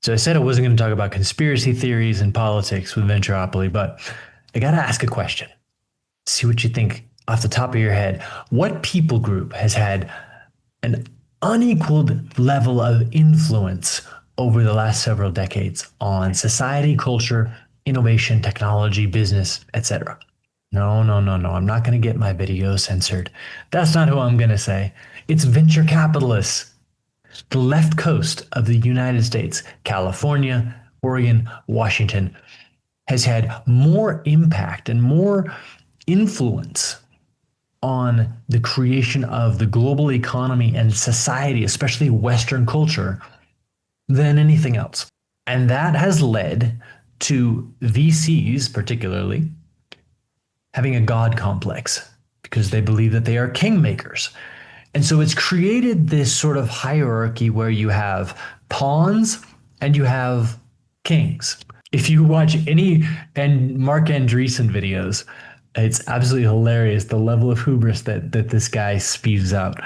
So I said I wasn't going to talk about conspiracy theories and politics with Venturopoly, but I got to ask a question. See what you think off the top of your head. What people group has had an unequaled level of influence over the last several decades on society, culture, innovation, technology, business, etc.? No, no, no, no. I'm not going to get my video censored. That's not who I'm going to say. It's venture capitalists. The left coast of the United States, California, Oregon, Washington, has had more impact and more influence on the creation of the global economy and society, especially Western culture, than anything else. And that has led to VCs, particularly, having a God complex because they believe that they are kingmakers. And so it's created this sort of hierarchy where you have pawns and you have kings. If you watch any and Mark Andreessen videos, it's absolutely hilarious the level of hubris that this guy spews out.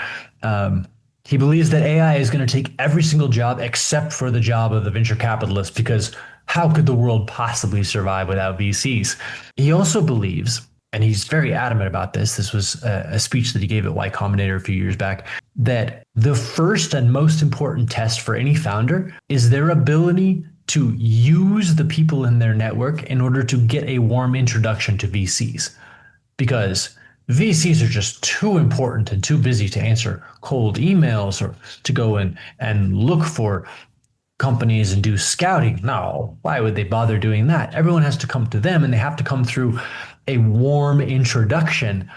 He believes that AI is going to take every single job except for the job of the venture capitalist because how could the world possibly survive without VCs? He also believes, and he's very adamant about this, this was a speech that he gave at Y Combinator a few years back, that the first and most important test for any founder is their ability to use the people in their network in order to get a warm introduction to VCs. Because VCs are just too important and too busy to answer cold emails or to go in and look for companies and do scouting. No, why would they bother doing that? Everyone has to come to them and they have to come through a warm introduction.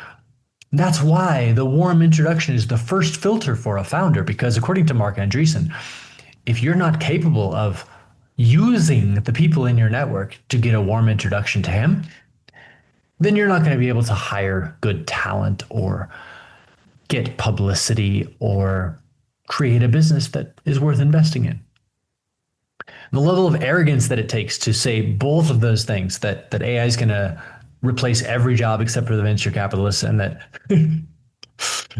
That's why the warm introduction is the first filter for a founder, because according to Mark Andreessen, if you're not capable of using the people in your network to get a warm introduction to him, then you're not going to be able to hire good talent or get publicity or create a business that is worth investing in. The level of arrogance that it takes to say both of those things, that AI is going to replace every job except for the venture capitalists, and that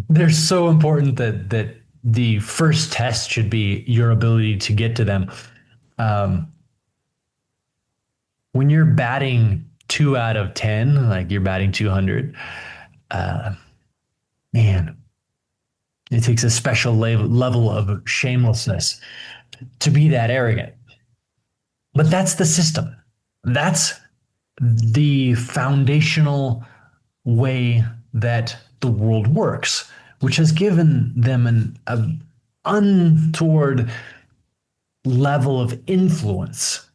they're so important that the first test should be your ability to get to them. When you're batting 2 out of 10, like you're batting 200, man, it takes a special level of shamelessness to be that arrogant. But that's the system. That's the foundational way that the world works, which has given them an untoward level of influence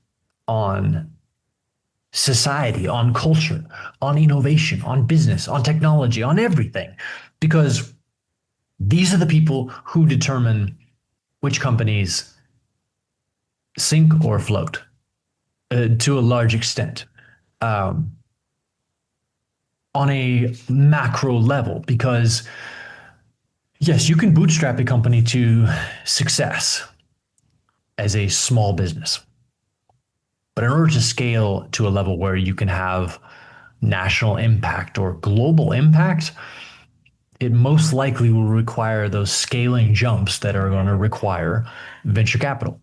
on society, on culture, on innovation, on business, on technology, on everything. Because these are the people who determine which companies sink or float to a large extent. On a macro level, because yes, you can bootstrap a company to success as a small business. But in order to scale to a level where you can have national impact or global impact, it most likely will require those scaling jumps that are going to require venture capital.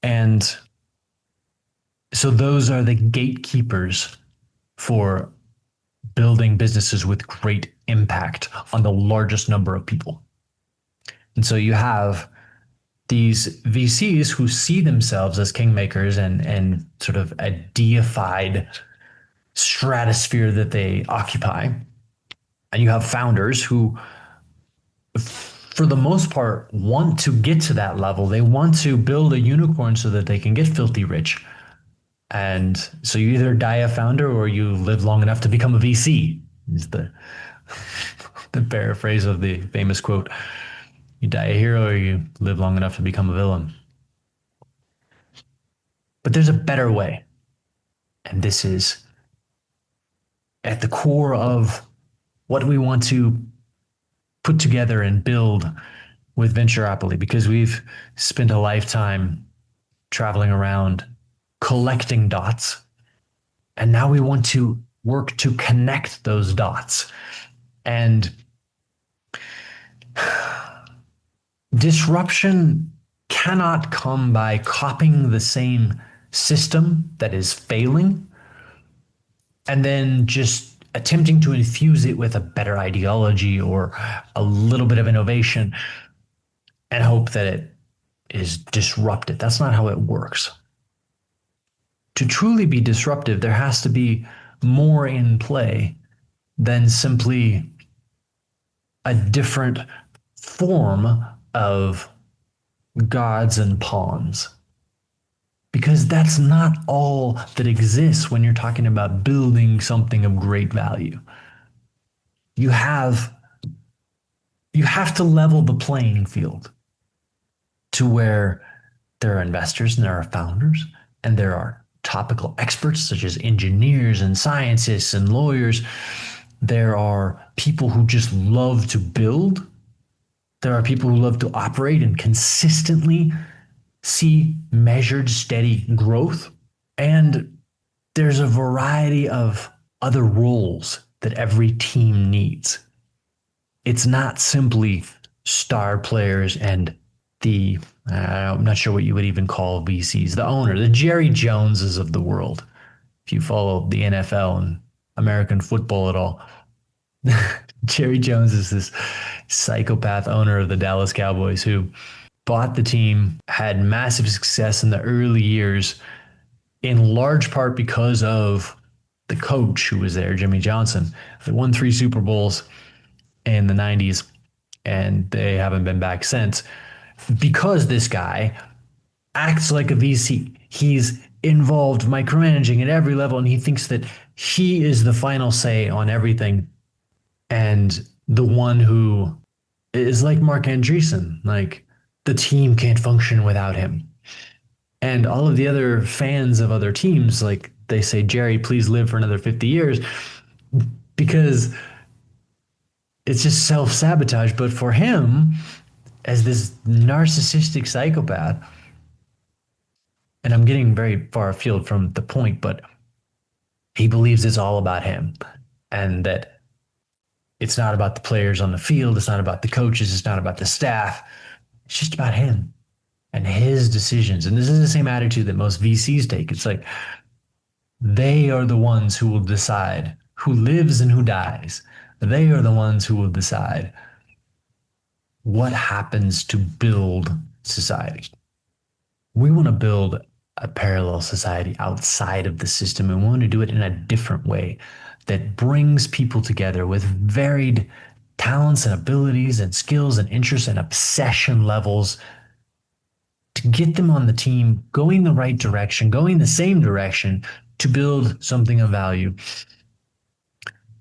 And so those are the gatekeepers for building businesses with great impact on the largest number of people. And so you have these VCs who see themselves as kingmakers and sort of a deified stratosphere that they occupy. And you have founders who, for the most part, want to get to that level. They want to build a unicorn so that they can get filthy rich. And so you either die a founder or you live long enough to become a VC, is the paraphrase of the famous quote. You die a hero or you live long enough to become a villain. But there's a better way. And this is at the core of what we want to put together and build with Venturopoly, because we've spent a lifetime traveling around collecting dots. And now we want to work to connect those dots. And disruption cannot come by copying the same system that is failing and then just attempting to infuse it with a better ideology or a little bit of innovation and hope that it is disrupted. That's not how it works. To truly be disruptive, there has to be more in play than simply a different form of gods and pawns. Because that's not all that exists when you're talking about building something of great value. You have to level the playing field to where there are investors and there are founders and there are topical experts such as engineers and scientists and lawyers. There are people who just love to build. There are people who love to operate and consistently see measured, steady growth. And there's a variety of other roles that every team needs. It's not simply star players and I'm not sure what you would even call VCs, the owner, the Jerry Joneses of the world. If you follow the NFL and American football at all, Jerry Jones is this psychopath owner of the Dallas Cowboys who bought the team, had massive success in the early years, in large part because of the coach who was there, Jimmy Johnson. They won 3 Super Bowls in the 90s, and they haven't been back since. Because this guy acts like a VC. He's involved micromanaging at every level, and he thinks that he is the final say on everything and the one who is like Mark Andreessen. Like, the team can't function without him. And all of the other fans of other teams, like, they say, Jerry, please live for another 50 years, because it's just self-sabotage. But for him, as this narcissistic psychopath, and I'm getting very far afield from the point, but he believes it's all about him and that it's not about the players on the field. It's not about the coaches. It's not about the staff. It's just about him and his decisions. And this is the same attitude that most VCs take. It's like they are the ones who will decide who lives and who dies. They are the ones who will decide what happens to build society. We want to build a parallel society outside of the system, and we want to do it in a different way that brings people together with varied talents and abilities and skills and interests and obsession levels to get them on the team going the right direction, going the same direction to build something of value.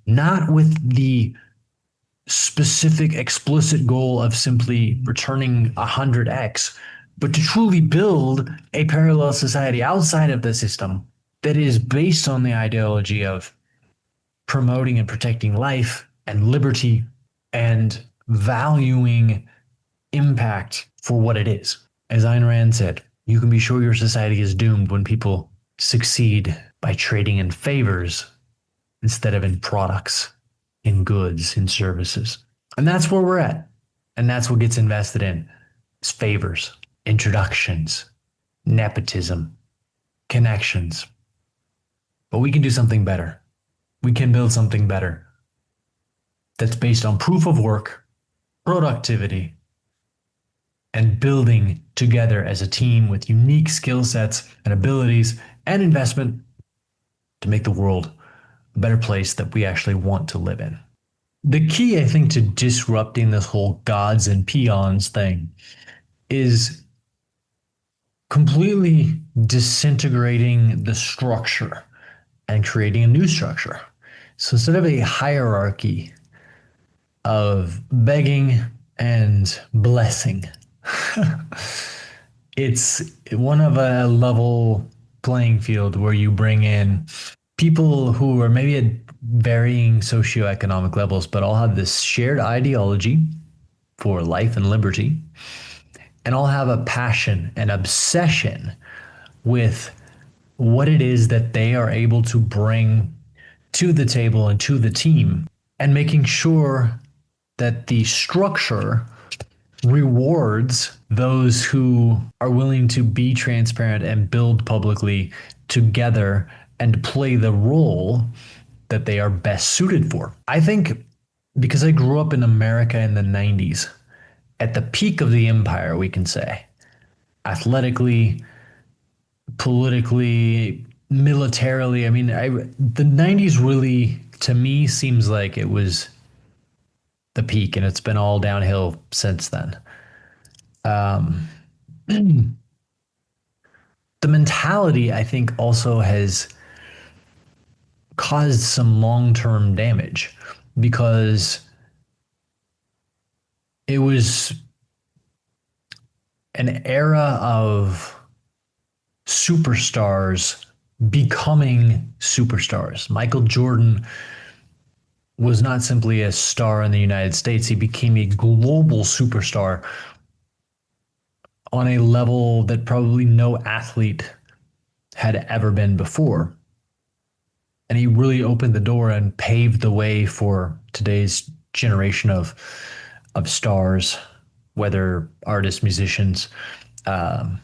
Not with the specific explicit goal of simply returning 100x, but to truly build a parallel society outside of the system that is based on the ideology of promoting and protecting life and liberty and valuing impact for what it is. As Ayn Rand said, you can be sure your society is doomed when people succeed by trading in favors instead of in products, in goods, in services. And that's where we're at. And that's what gets invested in. It's favors, introductions, nepotism, connections. But we can do something better. We can build something better that's based on proof of work, productivity, and building together as a team with unique skill sets and abilities and investment to make the world a better place that we actually want to live in. The key, I think, to disrupting this whole gods and peons thing is completely disintegrating the structure and creating a new structure. So instead of a hierarchy of begging and blessing, it's one of a level playing field where you bring in people who are maybe at varying socioeconomic levels, but all have this shared ideology for life and liberty, and all have a passion and obsession with what it is that they are able to bring to the table and to the team, and making sure that the structure rewards those who are willing to be transparent and build publicly together and play the role that they are best suited for. I think because I grew up in America in the 90s, at the peak of the empire, we can say, athletically, politically, militarily. I mean, the 90s really, to me, seems like it was the peak and it's been all downhill since then. Um, the mentality, I think, also has caused some long term damage because it was an era of superstars becoming superstars. Michael Jordan was not simply a star in the United States, he became a global superstar on a level that probably no athlete had ever been before. And he really opened the door and paved the way for today's generation of stars, whether artists, musicians, um,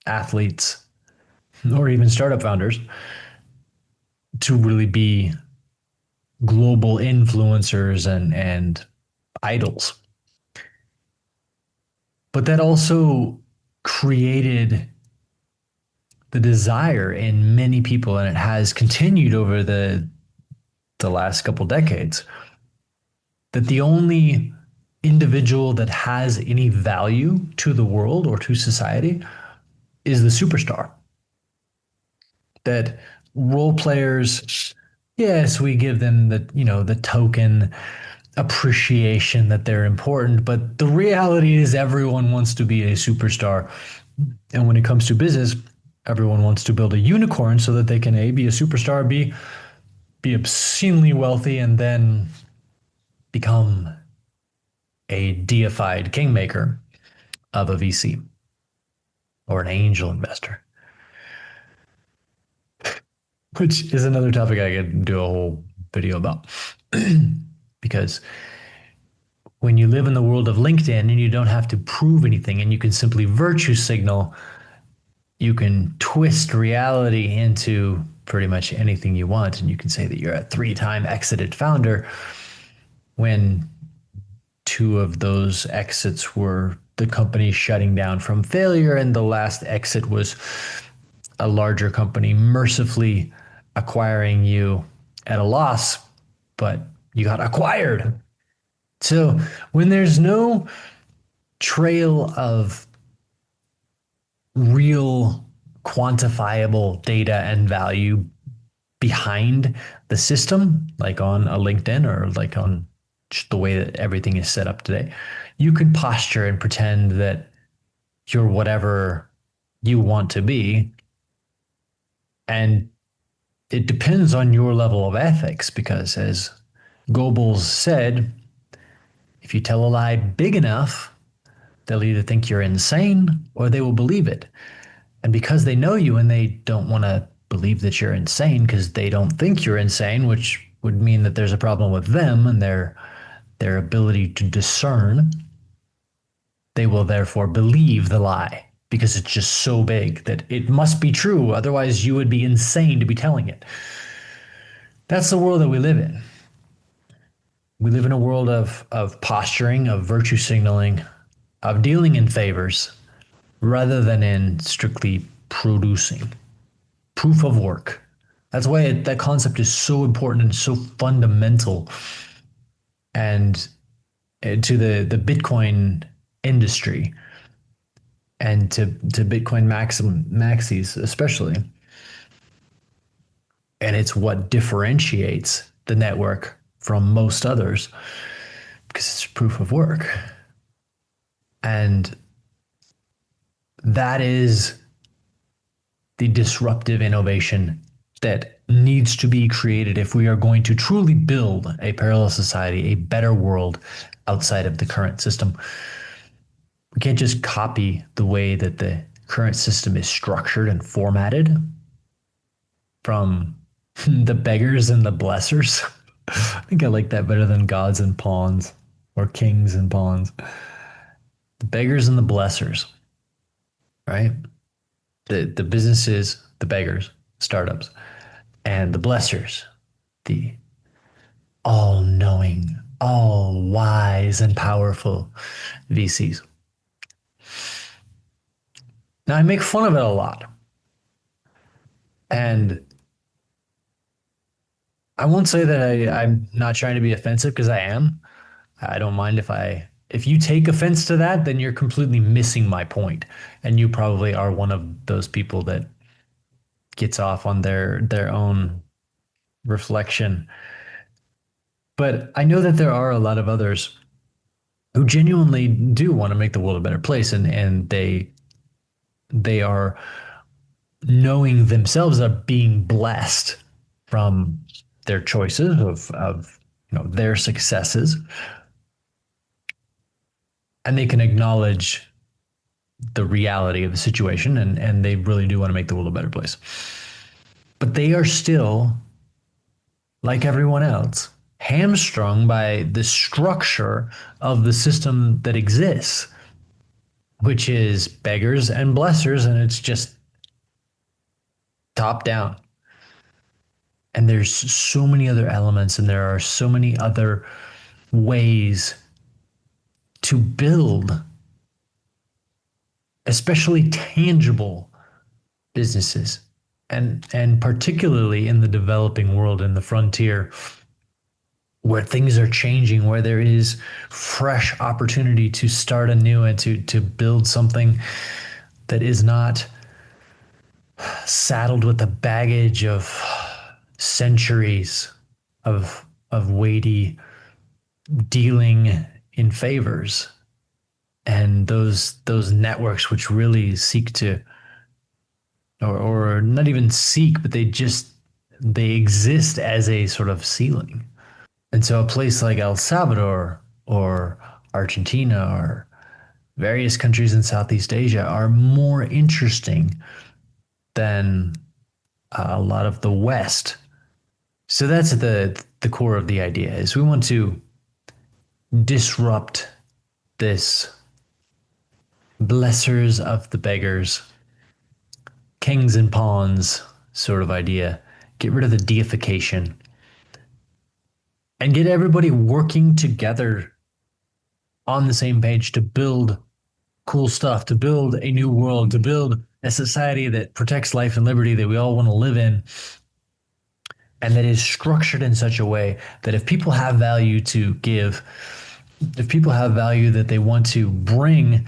athletes, or even startup founders, to really be global influencers and idols. But that also created the desire in many people, and it has continued over the last couple decades, that the only individual that has any value to the world or to society is the superstar. That role players, yes, we give them the token appreciation that they're important, but the reality is everyone wants to be a superstar. And when it comes to business, everyone wants to build a unicorn so that they can A, be a superstar, be obscenely wealthy, and then become a deified kingmaker of a VC or an angel investor, which is another topic I could do a whole video about. Because when you live in the world of LinkedIn and you don't have to prove anything and you can simply virtue signal, you can twist reality into pretty much anything you want. And you can say that you're a 3-time exited founder when 2 of those exits were the company shutting down from failure, and the last exit was a larger company mercifully acquiring you at a loss, but you got acquired. So when there's no trail of real quantifiable data and value behind the system, like on a LinkedIn or like on just the way that everything is set up today, you could posture and pretend that you're whatever you want to be. And it depends on your level of ethics, because as Goebbels said, if you tell a lie big enough, they'll either think you're insane or they will believe it. And because they know you and they don't want to believe that you're insane because they don't think you're insane, which would mean that there's a problem with them and their ability to discern, they will therefore believe the lie because it's just so big that it must be true. Otherwise, you would be insane to be telling it. That's the world that we live in. We live in a world of posturing, of virtue signaling, of dealing in favors rather than in strictly producing. Proof of work. That's why that concept is so important and so fundamental, and to the Bitcoin industry and to Bitcoin maxis especially. And it's what differentiates the network from most others, because it's proof of work. And that is the disruptive innovation that needs to be created if we are going to truly build a parallel society, a better world outside of the current system. We can't just copy the way that the current system is structured and formatted from the beggars and the blessers. I think I like that better than gods and pawns or kings and pawns. the beggars and the blessers, right? The businesses, the beggars, startups, and the blessers, the all knowing, all wise and powerful VCs. Now, I make fun of it a lot. And I won't say that I'm not trying to be offensive because I am. I don't mind if you take offense to that, then you're completely missing my point. And you probably are one of those people that gets off on their own reflection. But I know that there are a lot of others who genuinely do want to make the world a better place, and they are knowing themselves are being blessed from their choices of their successes, and they can acknowledge the reality of the situation, and they really do want to make the world a better place. But they are still, like everyone else, hamstrung by the structure of the system that exists, which is beggars and blessers, and it's just top down. And there's so many other elements, and there are so many other ways to build, especially tangible businesses, and particularly in the developing world, in the frontier, where things are changing, where there is fresh opportunity to start anew and to build something that is not saddled with the baggage of centuries of weighty dealing in favors, and those networks which really seek to, or not even seek, but they exist as a sort of ceiling. And so a place like El Salvador or Argentina or various countries in Southeast Asia are more interesting than a lot of the West. So that's the core of the idea, is we want to disrupt this blessers of the beggars, kings and pawns sort of idea. Get rid of the deification and get everybody working together on the same page to build cool stuff, to build a new world, to build a society that protects life and liberty that we all want to live in, and that is structured in such a way that if people have value to give, if people have value that they want to bring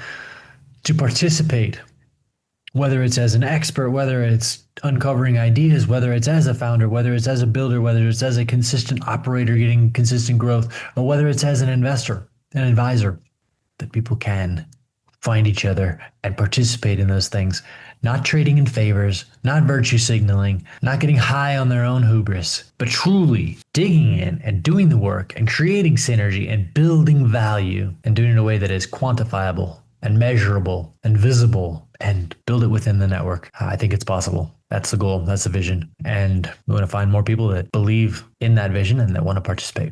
to participate, whether it's as an expert, whether it's uncovering ideas, whether it's as a founder, whether it's as a builder, whether it's as a consistent operator getting consistent growth, or whether it's as an investor, an advisor, that people can find each other and participate in those things, not trading in favors, not virtue signaling, not getting high on their own hubris, but truly digging in and doing the work and creating synergy and building value, and doing it in a way that is quantifiable and measurable and visible, and build it within the network. I think it's possible. That's the goal. That's the vision. And we want to find more people that believe in that vision and that want to participate.